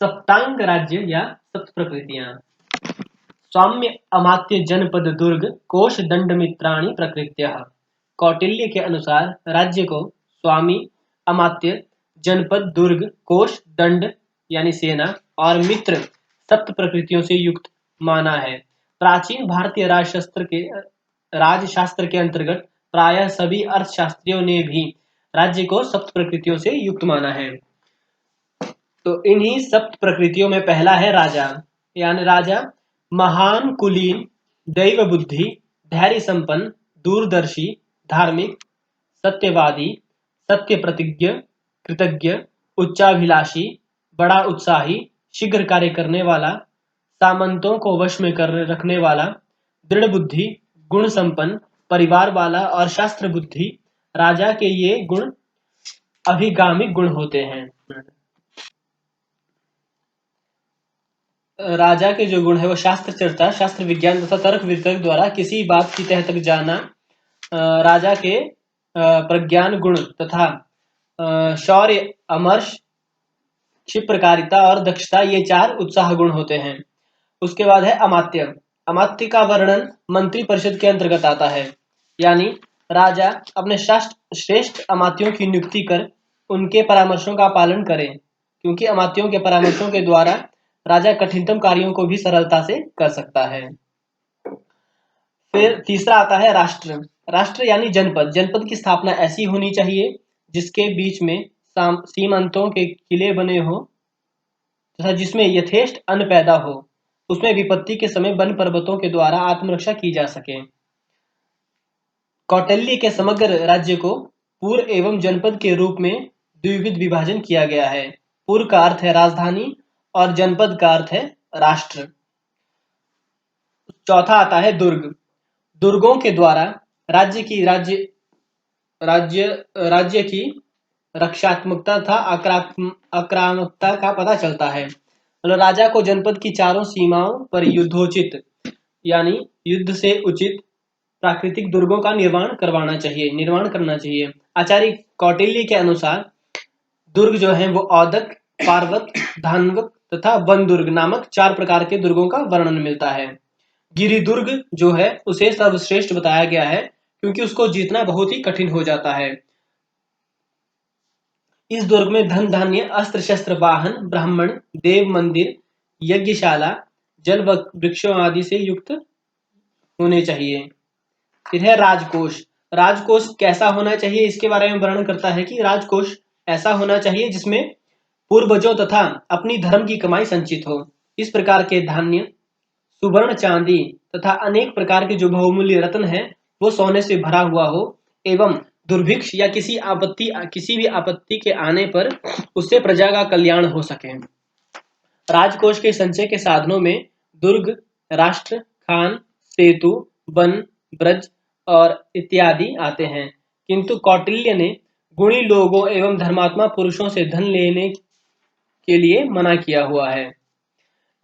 सप्तांग राज्य या सप्त प्रकृतियां। स्वाम्य अमात्य जनपद दुर्ग कोश दंड मित्राणि प्रकृत्यः। कौटिल्य के अनुसार राज्य को स्वामी, अमात्य, जनपद, दुर्ग, कोश, दंड यानी सेना और मित्र सप्त प्रकृतियों से युक्त माना है। प्राचीन भारतीय राजशास्त्र के अंतर्गत प्रायः सभी अर्थशास्त्रियों ने भी राज्य को सप्त प्रकृतियों से युक्त माना है। तो इन्हीं सप्त प्रकृतियों में पहला है राजा, यानी राजा महान, कुलीन, दैव बुद्धि, धैर्य संपन्न, दूरदर्शी, धार्मिक, सत्यवादी, सत्य प्रतिज्ञ, कृतज्ञ, उच्चाभिलाषी, बड़ा उत्साही, शीघ्र कार्य करने वाला, सामंतों को वश में कर रखने वाला, दृढ़ बुद्धि, गुण संपन्न, परिवार वाला और शास्त्र बुद्धि। राजा के ये गुण अभिगामिक गुण होते हैं। राजा के जो गुण है वो शास्त्र चर्चा, शास्त्र विज्ञान तथा तर्क वितर्क द्वारा किसी बात की तह तक जाना, राजा के प्रज्ञान गुण तथा शौर्य, अमर्ष, क्षिप्रकारिता और दक्षता, ये चार उत्साह गुण होते हैं। उसके बाद है अमात्य। अमात्य का वर्णन मंत्री परिषद के अंतर्गत आता है, यानी राजा अपने श्रेष्ठ अमात्यों की नियुक्ति कर उनके परामर्शों का पालन करे, क्योंकि अमात्यों के परामर्शों के द्वारा राजा कठिनतम कार्यों को भी सरलता से कर सकता है। फिर तीसरा आता है राष्ट्र। राष्ट्र यानी जनपद। जनपद की स्थापना ऐसी होनी चाहिए जिसके बीच में सीमांतों के किले बने हो तथा जिसमें यथेष्ट अन्न पैदा हो, उसमें विपत्ति के समय वन पर्वतों के द्वारा आत्मरक्षा की जा सके। कौटिल्य के समग्र राज्य को पूर्व एवं जनपद के रूप में द्विविध विभाजन किया गया है। पूर्व का अर्थ है राजधानी और जनपद का अर्थ है राष्ट्र। चौथा आता है दुर्ग। दुर्गों के द्वारा राज्य की रक्षात्मकता तथा आक्रामकता का पता चलता है। मतलब राजा को जनपद की चारों सीमाओं पर युद्धोचित यानी युद्ध से उचित प्राकृतिक दुर्गों का निर्माण करना चाहिए। आचार्य कौटिल्य के अनुसार दुर्ग जो है वो औदक, पार्वत, धान्वक तथा वन दुर्ग नामक चार प्रकार के दुर्गों का वर्णन मिलता है। गिरि दुर्ग जो है उसे सर्वश्रेष्ठ बताया गया है, क्योंकि उसको जीतना बहुत ही कठिन हो जाता है। इस दुर्ग में धन धान्य, अस्त्र शस्त्र, वाहन, ब्राह्मण, देव मंदिर, यज्ञशाला, जल वृक्षों आदि से युक्त होने चाहिए। फिर है राजकोष। राजकोष कैसा होना चाहिए इसके बारे में वर्णन करता है कि राजकोष ऐसा होना चाहिए जिसमें पूर्वजों तथा अपनी धर्म की कमाई संचित हो। इस प्रकार के धान्य, सुवर्ण, चांदी तथा अनेक प्रकार के जो बहुमूल्य रत्न है वो सोने से भरा हुआ हो एवं दुर्भिक्ष या किसी भी आपत्ति के आने पर उससे प्रजा का कल्याण हो सके। राजकोष के संचय के साधनों में दुर्ग, राष्ट्र, खान, सेतु, वन, ब्रज और इत्यादि आते हैं, किंतु कौटिल्य ने गुणी लोगों एवं धर्मात्मा पुरुषों से धन लेने के लिए मना किया हुआ है।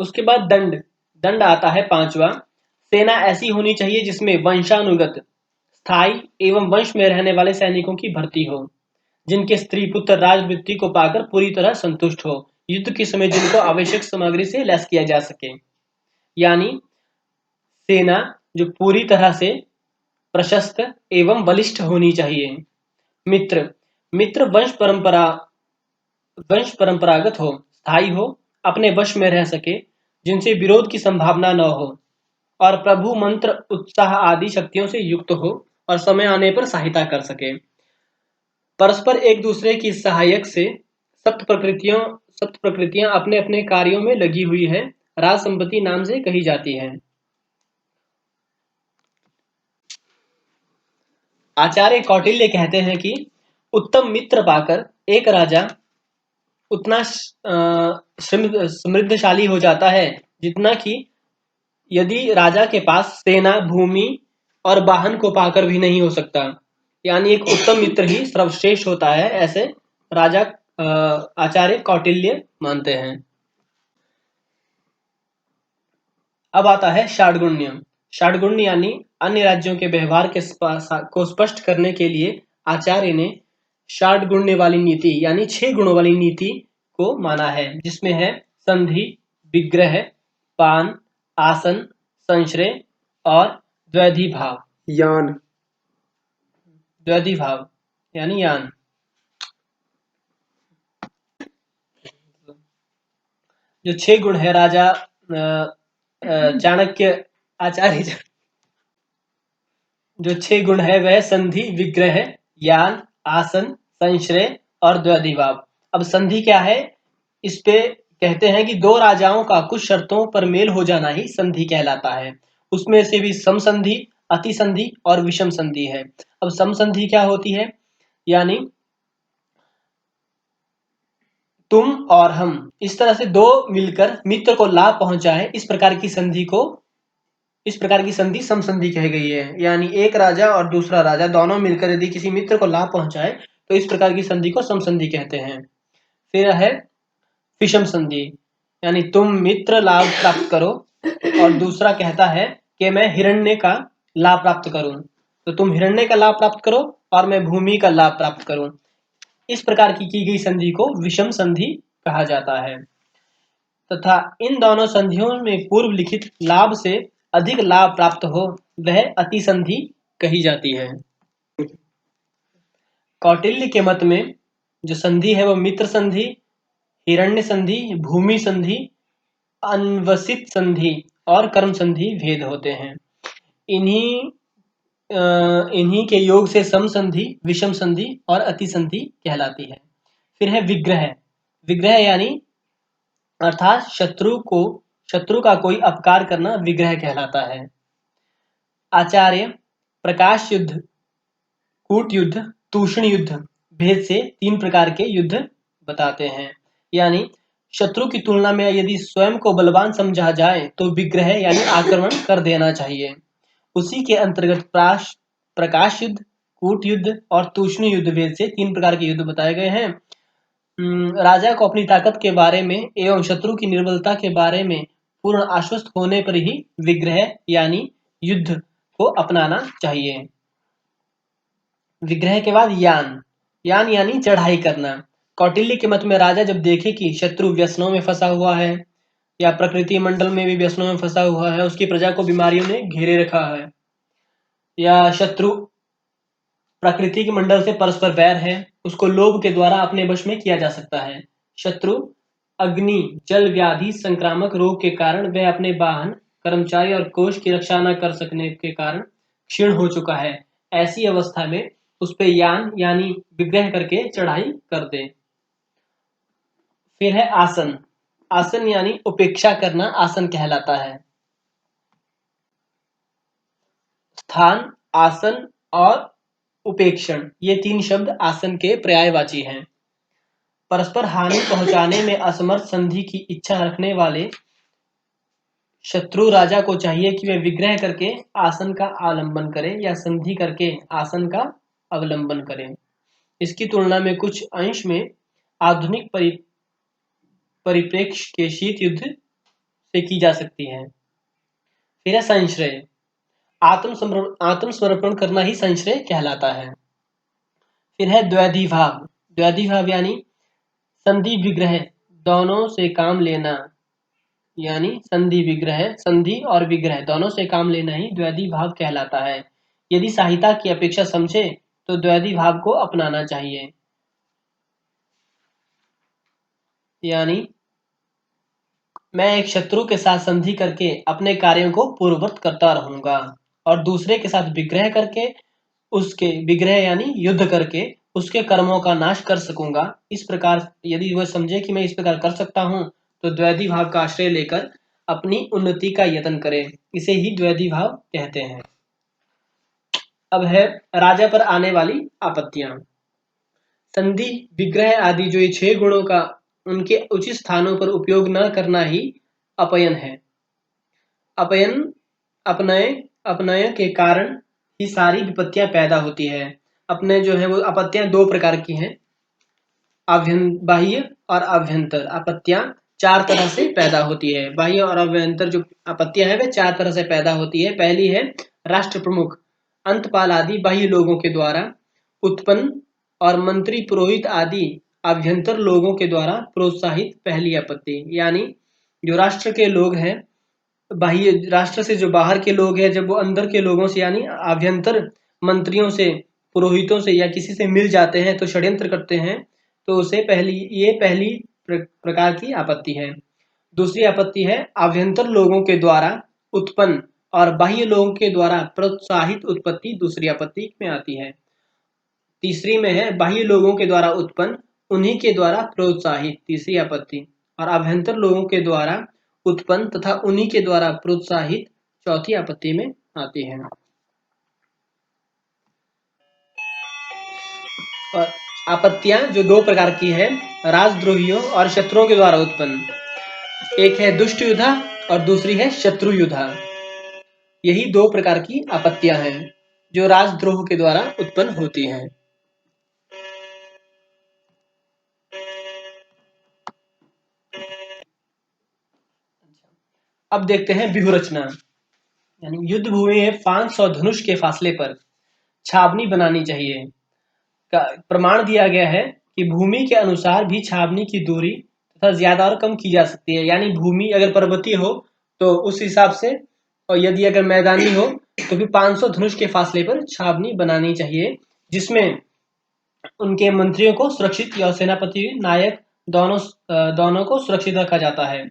उसके बाद दंड आता है पांचवा। सेना ऐसी होनी चाहिए जिसमें वंशानुगत, स्थायी एवं वंश में रहने वाले सैनिकों की भर्ती हो, जिनके स्त्री पुत्र राजवृत्ति को पाकर पूरी तरह संतुष्ट हो, युद्ध के समय जिनको आवश्यक सामग्री से लैस किया जा सके। यानी सेना जो पूरी तरह से प्रशस्त एवं बलिष्ठ होनी चाहिए। मित्र वंश परंपरागत हो, स्थायी हो, अपने वश में रह सके, जिनसे विरोध की संभावना न हो और प्रभु मंत्र, उत्साह आदि शक्तियों से युक्त हो और समय आने पर सहायता कर सके। परस्पर एक दूसरे की सहायक से सप्त प्रकृतियां अपने अपने कार्यों में लगी हुई है, राज संपत्ति नाम से कही जाती है। आचार्य कौटिल्य कहते हैं कि उत्तम मित्र पाकर एक राजा उतना समृद्धशाली हो जाता है जितना कि यदि राजा के पास सेना, भूमि और वाहन को पाकर भी नहीं हो सकता। यानी एक उत्तम मित्र ही सर्वश्रेष्ठ होता है, ऐसे राजा आचार्य कौटिल्य मानते हैं। अब आता है षाड्गुण्य। षाड्गुण्य यानी अन्य राज्यों के व्यवहार को स्पष्ट करने के लिए आचार्य ने षाड्गुण्य वाली नीति यानी 6 गुणों वाली नीति को माना है, जिसमें है संधि, विग्रह, पान, आसन, संश्रय और द्वैधी भाव। यान। द्वैधी भाव यानी यान। जो 6 गुण है राजा चाणक्य आचार्य, जो 6 गुण है वह संधि, विग्रह, यान, आसन, संश्रय और द्वैधी भाव। अब संधि क्या है? इस पे कहते हैं कि दो राजाओं का कुछ शर्तों पर मेल हो जाना ही संधि कहलाता है। उसमें से भी सम संधि, अति संधि और विषम संधि है। अब सम संधि क्या होती है? यानी तुम और हम, इस तरह से दो मिलकर मित्र को लाभ पहुंचाए, इस प्रकार की संधि सम संधि कही गई है। यानी एक राजा और दूसरा राजा दोनों मिलकर यदि किसी मित्र को लाभ पहुंचाए तो इस प्रकार की संधि को सम संधि कहते हैं। फिर है विषम संधि, यानी तुम मित्र लाभ प्राप्त करो और दूसरा कहता है कि मैं हिरण्य का लाभ प्राप्त करूं, तो तुम हिरण्य का लाभ प्राप्त करो और मैं भूमि का लाभ प्राप्त करूं। इस प्रकार की गई संधि को विषम संधि कहा जाता है। तथा इन दोनों संधियों में पूर्व लिखित लाभ से अधिक लाभ प्राप्त हो वह अति संधि कही जाती है। कौटिल्य के मत में जो संधि है वो मित्र संधि, हिरण्य संधि, भूमि संधि, अन्वसित संधि और कर्म संधि भेद होते हैं। इन्हीं के योग से सम संधि, विषम संधि और अति संधि कहलाती है। फिर है विग्रह। विग्रह यानी अर्थात शत्रु का कोई अपकार करना विग्रह कहलाता है। आचार्य प्रकाश युद्ध, कूट युद्ध, तूषण युद्ध भेद से 3 प्रकार के युद्ध बताते हैं। यानी शत्रु की तुलना में यदि स्वयं को बलवान समझा जाए तो विग्रह यानी आक्रमण कर देना चाहिए। उसी के अंतर्गत प्रकाश युद्ध, कूट युद्ध और तूषण युद्ध भेद से 3 प्रकार के युद्ध बताए गए हैं। राजा को अपनी ताकत के बारे में एवं शत्रु की निर्बलता के बारे में पूर्ण आश्वस्त होने पर ही विग्रह यानी युद्ध को अपनाना चाहिए। विग्रह के बाद यान। यान यानी चढ़ाई करना। कौटिल्य के मत में राजा जब देखे कि शत्रु व्यसनों में फंसा हुआ है या प्रकृति मंडल में भी व्यसनों में फंसा हुआ है, उसकी प्रजा को बीमारियों ने घेरे रखा है, या शत्रु प्रकृति के मंडल से परस्पर बैर है, उसको लोभ के द्वारा अपने वश में किया जा सकता है। शत्रु अग्नि, जल, व्याधि, संक्रामक रोग के कारण वह अपने वाहन, कर्मचारी और कोष की रक्षा न कर सकने के कारण क्षीण हो चुका है। ऐसी अवस्था में उस पे यान यानी विग्रह करके चढ़ाई कर दे। फिर है आसन। आसन यानी उपेक्षा करना आसन कहलाता है। स्थान, आसन और उपेक्षण ये 3 शब्द आसन के पर्यायवाची हैं। परस्पर हानि पहुंचाने में असमर्थ संधि की इच्छा रखने वाले शत्रु राजा को चाहिए कि वह विग्रह करके आसन का आलंबन करे या संधि करके आसन का अवलंबन करे। इसकी तुलना में कुछ अंश में आधुनिक परिप्रेक्ष्य के शीत युद्ध से की जा सकती है। फिर है संश्रय। आत्मसमर्पण करना ही संश्रय कहलाता है। फिर है द्वैधी भाव। द्वैधी भाव यानी संधि विग्रह दोनों से काम लेना, यानी संधि और विग्रह दोनों से काम लेना ही द्वैधी भाव कहलाता है। यदि सहायता की अपेक्षा समझे तो द्वैधी भाव को अपनाना चाहिए। यानी मैं एक शत्रु के साथ संधि करके अपने कार्यों को पूर्ववत करता रहूंगा और दूसरे के साथ विग्रह करके उसके विग्रह यानी युद्ध करके उसके कर्मों का नाश कर सकूंगा। इस प्रकार यदि वह समझे कि मैं इस प्रकार कर सकता हूं तो द्वैधी भाव का आश्रय लेकर अपनी उन्नति का यत्न करे। इसे ही द्वैधी भाव कहते हैं। अब है राजा पर आने वाली आपत्तियां। संधि, विग्रह आदि जो ये 6 गुणों का उनके उचित स्थानों पर उपयोग न करना ही अपयन है। अपयन अपनय के कारण ही सारी विपत्तियां पैदा होती है। अपने जो है वो आपत्तियां 2 प्रकार की हैं, बाह्य और आभ्यंतर। आपत्तियां 4 तरह से पैदा होती है। बाह्य और आभ्यंतर जो आपत्तियां हैं वे 4 तरह से पैदा होती है। पहली है राष्ट्र प्रमुख, अंतपाल आदि बाह्य लोगों के द्वारा उत्पन्न और मंत्री, पुरोहित आदि आभ्यंतर लोगों के द्वारा प्रोत्साहित पहली आपत्ति। यानी जो राष्ट्र के लोग हैं, बाह्य राष्ट्र से जो बाहर के लोग हैं, जब वो अंदर के लोगों से यानी आभ्यंतर मंत्रियों से, पुरोहितों से या किसी से मिल जाते हैं तो षड्यंत्र करते हैं, तो उसे पहली प्रकार की आपत्ति है। दूसरी आपत्ति है आभ्यंतर लोगों के द्वारा उत्पन्न और बाह्य लोगों के द्वारा प्रोत्साहित उत्पत्ति दूसरी आपत्ति में आती है। तीसरी में है बाह्य लोगों के द्वारा उत्पन्न, उन्हीं के द्वारा प्रोत्साहित तीसरी आपत्ति, और आभ्यंतर लोगों के द्वारा उत्पन्न तथा उन्हीं के द्वारा प्रोत्साहित चौथी आपत्ति में आती है। और आपत्तियां जो दो प्रकार की है, राजद्रोहियों और शत्रुओं के द्वारा उत्पन्न। एक है दुष्ट युधा और दूसरी है शत्रु युधा। यही दो प्रकार की आपत्तियां हैं जो राजद्रोह के द्वारा उत्पन्न होती हैं। अब देखते हैं व्यूह रचना। यानी युद्ध भूमि में 500 धनुष के फासले पर छावनी बनानी चाहिए। का प्रमाण दिया गया है कि भूमि के अनुसार भी छावनी की दूरी तथा ज्यादा और कम की जा सकती है। यानी भूमि अगर पर्वतीय हो तो उस हिसाब से, और यदि अगर मैदानी हो तो फिर 500 धनुष के फासले पर छावनी बनानी चाहिए, जिसमें उनके मंत्रियों को सुरक्षित या सेनापति नायक दोनों को सुरक्षित रखा जाता है।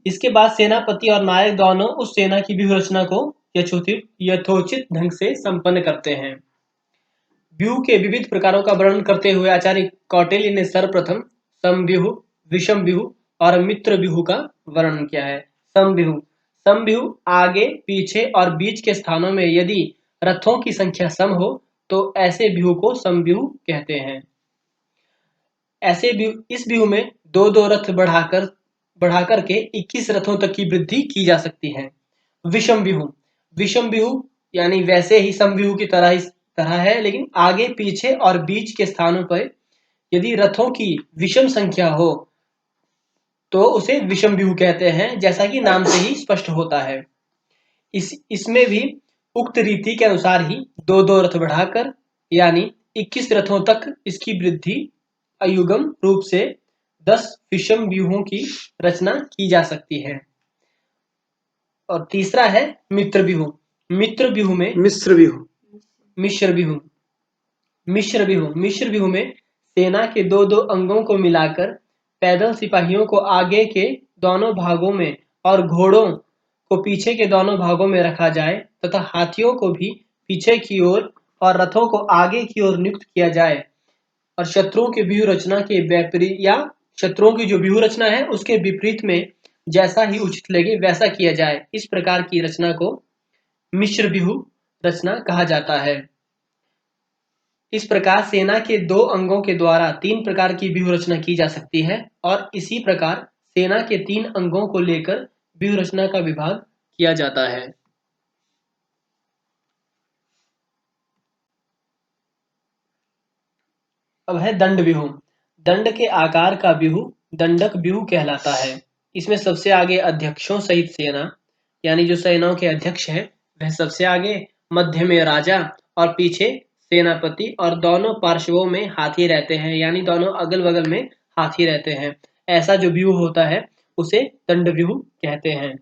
इसके बाद सेनापति और नायक दोनों उस सेना की व्यूह रचना को यथोचित ढंग से संपन्न करते हैं। व्यूह के विविध प्रकारों का वर्णन करते हुए आचार्य कौटिल्य ने सर्वप्रथम समव्यूह, विषम व्यूह और मित्र व्यूह का वर्णन किया है। समव्यूह आगे, पीछे और बीच के स्थानों में यदि रथों की संख्या सम हो तो ऐसे व्यूह को समव्यूह कहते हैं। इस व्यूह में दो रथ बढ़ाकर के 21 रथों तक की वृद्धि की जा सकती है। विषम व्यूह यानी वैसे ही समव्यूह की तरह है, लेकिन आगे, पीछे और बीच के स्थानों पर यदि रथों की विषम संख्या हो तो उसे विषम व्यूह कहते हैं, जैसा कि नाम से ही स्पष्ट होता है। इसमें भी उक्त रीति के अनुसार ही दो रथ बढ़ाकर यानी 21 रथों तक इसकी वृद्धि अयुग्म रूप से 10 विषम व्यूहों की रचना की जा सकती है। और तीसरा है मित्र व्यूह। मिश्र व्यूह में सेना के दो अंगों को मिलाकर पैदल सिपाहियों को आगे के दोनों भागों में और घोड़ों को पीछे के दोनों भागों में रखा जाए तथा हाथियों को भी पीछे की ओर और रथों को आगे की ओर नियुक्त किया जाए, और शत्रुओं की व्यूह रचना के विपरीत या शत्रुओं की जो व्यूह रचना है उसके विपरीत में जैसा ही उचित लगे वैसा किया जाए। इस प्रकार की रचना को मिश्र व्यूह रचना कहा जाता है। इस प्रकार सेना के दो अंगों के द्वारा 3 प्रकार की व्यूह रचना की जा सकती है, और इसी प्रकार सेना के 3 अंगों को लेकर व्यूह रचना का विभाग किया जाता है। अब है दंड व्यूह। दंड के आकार का व्यूह दंडक व्यूह कहलाता है। इसमें सबसे आगे अध्यक्षों सहित सेना, यानी जो सेनाओं के अध्यक्ष हैं वह सबसे आगे, मध्य में राजा और पीछे सेनापति, और दोनों पार्श्वों में हाथी रहते हैं, यानी दोनों अगल बगल में हाथी रहते हैं। ऐसा जो व्यूह होता है उसे दंड व्यूह कहते हैं।